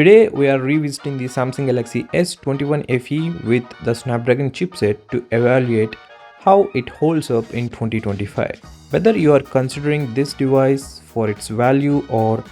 Today we are revisiting the Samsung Galaxy S21 FE with the Snapdragon chipset to evaluate how it holds up in 2025. Whether you are considering this device for its value or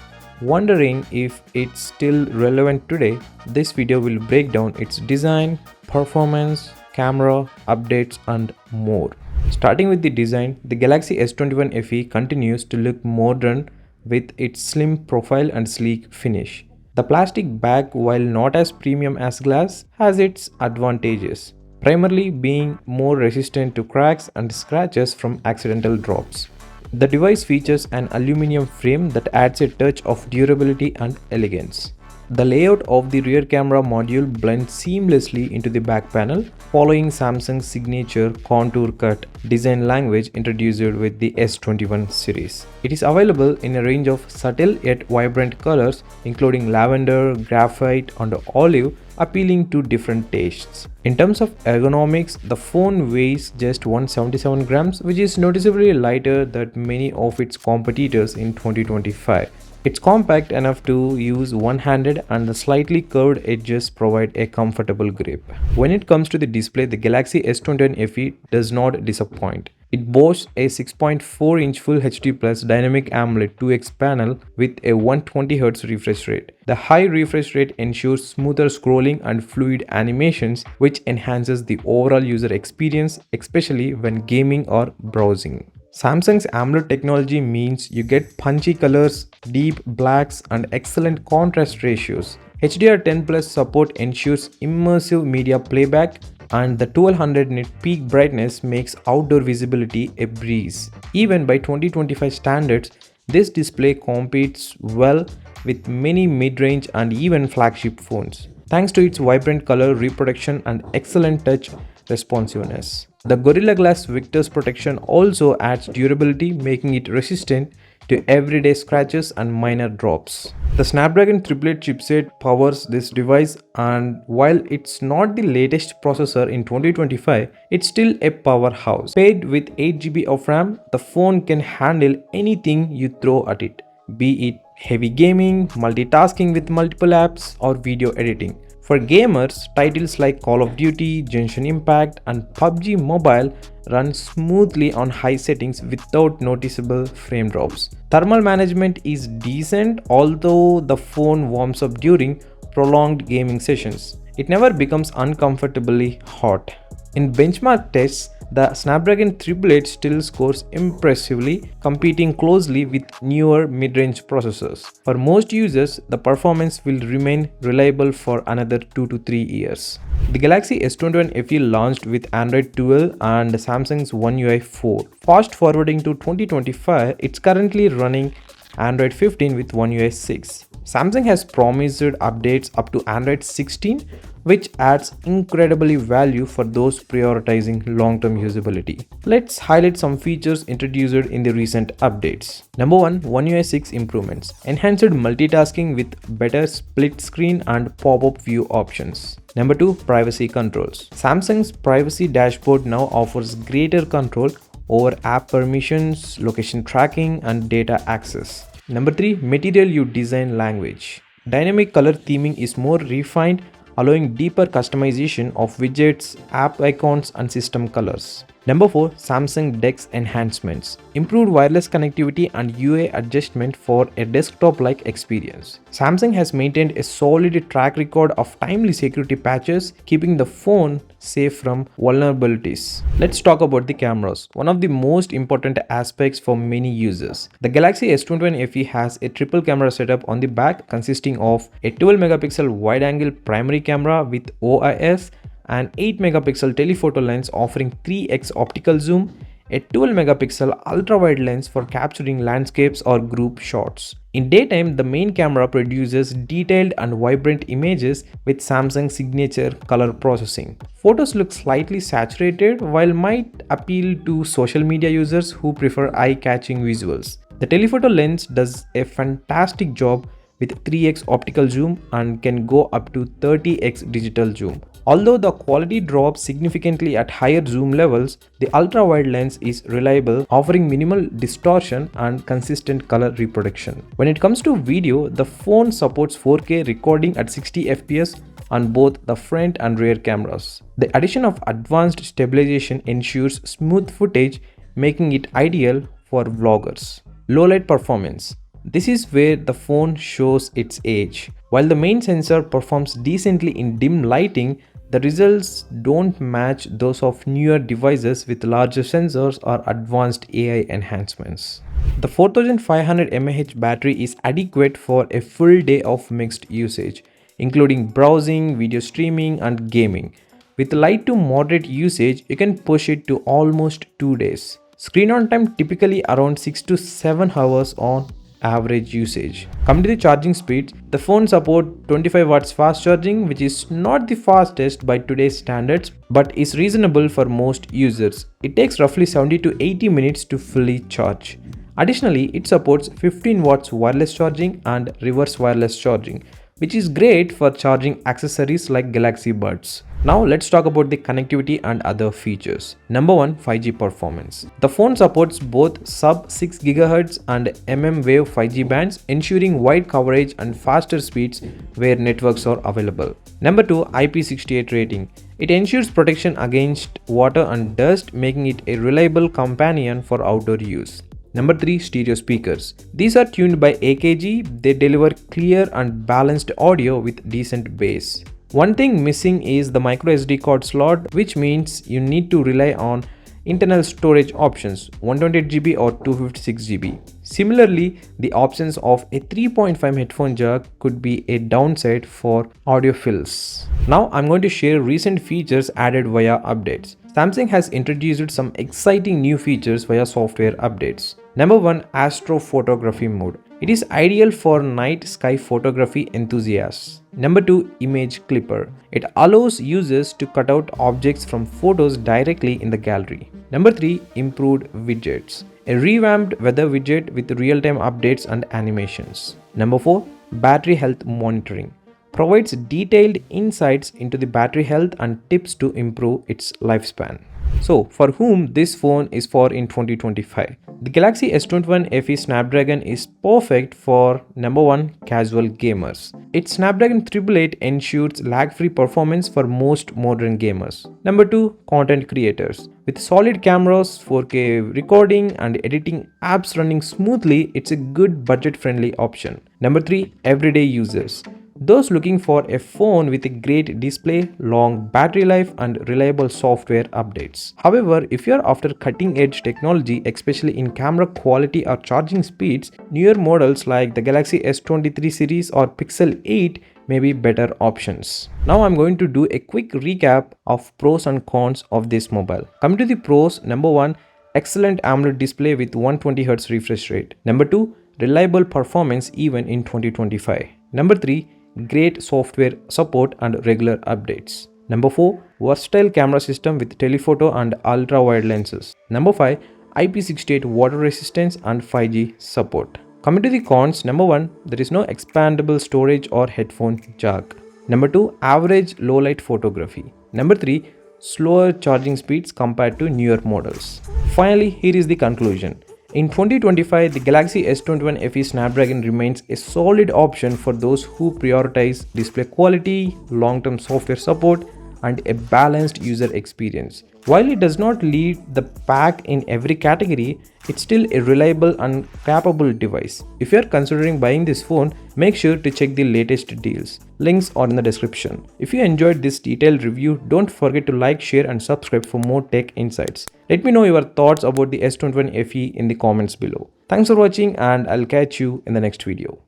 wondering if it's still relevant today, this video will break down its design, performance, camera, updates and more. Starting with the design, the Galaxy S21 FE continues to look modern with its slim profile and sleek finish. The plastic bag, while not as premium as glass, has its advantages, primarily being more resistant to cracks and scratches from accidental drops. The device features an aluminum frame that adds a touch of durability and elegance. The layout of the rear camera module blends seamlessly into the back panel, following Samsung's signature contour cut design language introduced with the S21 series. It is available in a range of subtle yet vibrant colors, including lavender, graphite, and olive, appealing to different tastes. In terms of ergonomics, the phone weighs just 177 grams, which is noticeably lighter than many of its competitors in 2025. It's compact enough to use one-handed and the slightly curved edges provide a comfortable grip. When it comes to the display, the Galaxy S21 FE does not disappoint. It boasts a 6.4-inch Full HD Plus Dynamic AMOLED 2X panel with a 120Hz refresh rate. The high refresh rate ensures smoother scrolling and fluid animations, which enhances the overall user experience, especially when gaming or browsing. Samsung's AMOLED technology means you get punchy colors, deep blacks, and excellent contrast ratios. HDR10 Plus support ensures immersive media playback, and the 1200 nit peak brightness makes outdoor visibility a breeze. Even by 2025 standards, this display competes well with many mid-range and even flagship phones, thanks to its vibrant color reproduction and excellent touch responsiveness. The Gorilla Glass Victus protection also adds durability, making it resistant to everyday scratches and minor drops. The Snapdragon triplet chipset powers this device, and while it's not the latest processor in 2025, it's still a powerhouse. Paired with 8GB of RAM, the phone can handle anything you throw at it, be it heavy gaming, multitasking with multiple apps, or video editing. For gamers, titles like Call of Duty, Genshin Impact, and PUBG Mobile run smoothly on high settings without noticeable frame drops. Thermal management is decent, although the phone warms up during prolonged gaming sessions. It never becomes uncomfortably hot. In benchmark tests, the Snapdragon triplet still scores impressively, competing closely with newer mid-range processors. For most users, the performance will remain reliable for another 2 to 3 years. The Galaxy S21 FE launched with Android 12 and Samsung's One UI 4. Fast forwarding to 2025, it's currently running Android 15 with One UI 6. Samsung has promised updates up to Android 16, which adds incredibly value for those prioritizing long-term usability. Let's highlight some features introduced in the recent updates. Number 1. One UI 6 improvements. Enhanced multitasking with better split screen and pop-up view options. Number 2. Privacy controls. Samsung's privacy dashboard now offers greater control over app permissions, location tracking, and data access. Number 3. Material you design language. Dynamic color theming is more refined, allowing deeper customization of widgets, app icons, and system colors. Number 4. Samsung DeX enhancements. Improved wireless connectivity and UI adjustment for a desktop-like experience. Samsung has maintained a solid track record of timely security patches, keeping the phone safe from vulnerabilities. Let's talk about the cameras, one of the most important aspects for many users. The Galaxy S21 FE has a triple camera setup on the back, consisting of a 12-megapixel wide-angle primary camera with OIS, an 8-megapixel telephoto lens offering 3x optical zoom, a 12-megapixel ultra-wide lens for capturing landscapes or group shots. In daytime, the main camera produces detailed and vibrant images with Samsung's signature color processing. Photos look slightly saturated, while might appeal to social media users who prefer eye-catching visuals. The telephoto lens does a fantastic job with 3x optical zoom and can go up to 30x digital zoom, Although the quality drops significantly at higher zoom levels, the ultra-wide lens is reliable, offering minimal distortion and consistent color reproduction. When it comes to video, the phone supports 4K recording at 60 fps on both the front and rear cameras. The addition of advanced stabilization ensures smooth footage, making it ideal for vloggers. Low light performance. This is where the phone shows its age. While the main sensor performs decently in dim lighting, the results don't match those of newer devices with larger sensors or advanced AI enhancements. The 4500 mAh battery is adequate for a full day of mixed usage, including browsing, video streaming, and gaming. With light to moderate usage, you can push it to almost 2 days. Screen on time typically around 6 to 7 hours on average usage. Coming to the charging speeds, the phone supports 25 watts fast charging, which is not the fastest by today's standards, but is reasonable for most users. It takes roughly 70 to 80 minutes to fully charge. Additionally, it supports 15 watts wireless charging and reverse wireless charging, which is great for charging accessories like Galaxy Buds. Now let's talk about the connectivity and other features. Number 1, 5G performance. The phone supports both sub 6 GHz and mmWave 5G bands, ensuring wide coverage and faster speeds where networks are available. Number 2, IP68 rating. It ensures protection against water and dust, making it a reliable companion for outdoor use. Number 3, stereo speakers. These are tuned by AKG. They deliver clear and balanced audio with decent bass. One thing missing is the micro SD card slot, which means you need to rely on internal storage options 128GB or 256GB. Similarly, the options of a 3.5 headphone jack could be a downside for audiophiles. Now I'm going to share recent features added via updates. Samsung has introduced some exciting new features via software updates. Number 1, astrophotography mode. It is ideal for night sky photography enthusiasts. Number 2, image clipper. It allows users to cut out objects from photos directly in the gallery. Number 3, improved widgets. A revamped weather widget with real-time updates and animations. Number 4, battery health monitoring. Provides detailed insights into the battery health and tips to improve its lifespan. So, for whom this phone is for in 2025? The Galaxy S21 FE Snapdragon is perfect for number 1, casual gamers. Its Snapdragon 888 ensures lag-free performance for most modern gamers. Number 2, content creators. With solid cameras, 4K recording, and editing apps running smoothly, it's a good budget-friendly option. Number 3, everyday users. Those looking for a phone with a great display, long battery life, and reliable software updates. However, if you're after cutting-edge technology, especially in camera quality or charging speeds, newer models like the Galaxy S23 series or Pixel 8 may be better options. Now I'm going to do a quick recap of pros and cons of this mobile. Coming to the pros, number 1, excellent AMOLED display with 120Hz refresh rate. Number 2, reliable performance even in 2025. Number 3, great software support and regular updates. Number 4, versatile camera system with telephoto and ultra-wide lenses. Number 5, IP68 water resistance and 5G support. Coming to the cons, number 1, there is no expandable storage or headphone jack. Number 2, average low light photography. Number 3, slower charging speeds compared to newer models. Finally, here is the conclusion. In 2025, the Galaxy S21 FE Snapdragon remains a solid option for those who prioritize display quality, long-term software support, and a balanced user experience. While it does not lead the pack in every category, it's still a reliable and capable device. If you're considering buying this phone, make sure to check the latest deals. Links are in the description. If you enjoyed this detailed review, don't forget to like, share, and subscribe for more tech insights. Let me know your thoughts about the S21 FE in the comments below. Thanks for watching, and I'll catch you in the next video.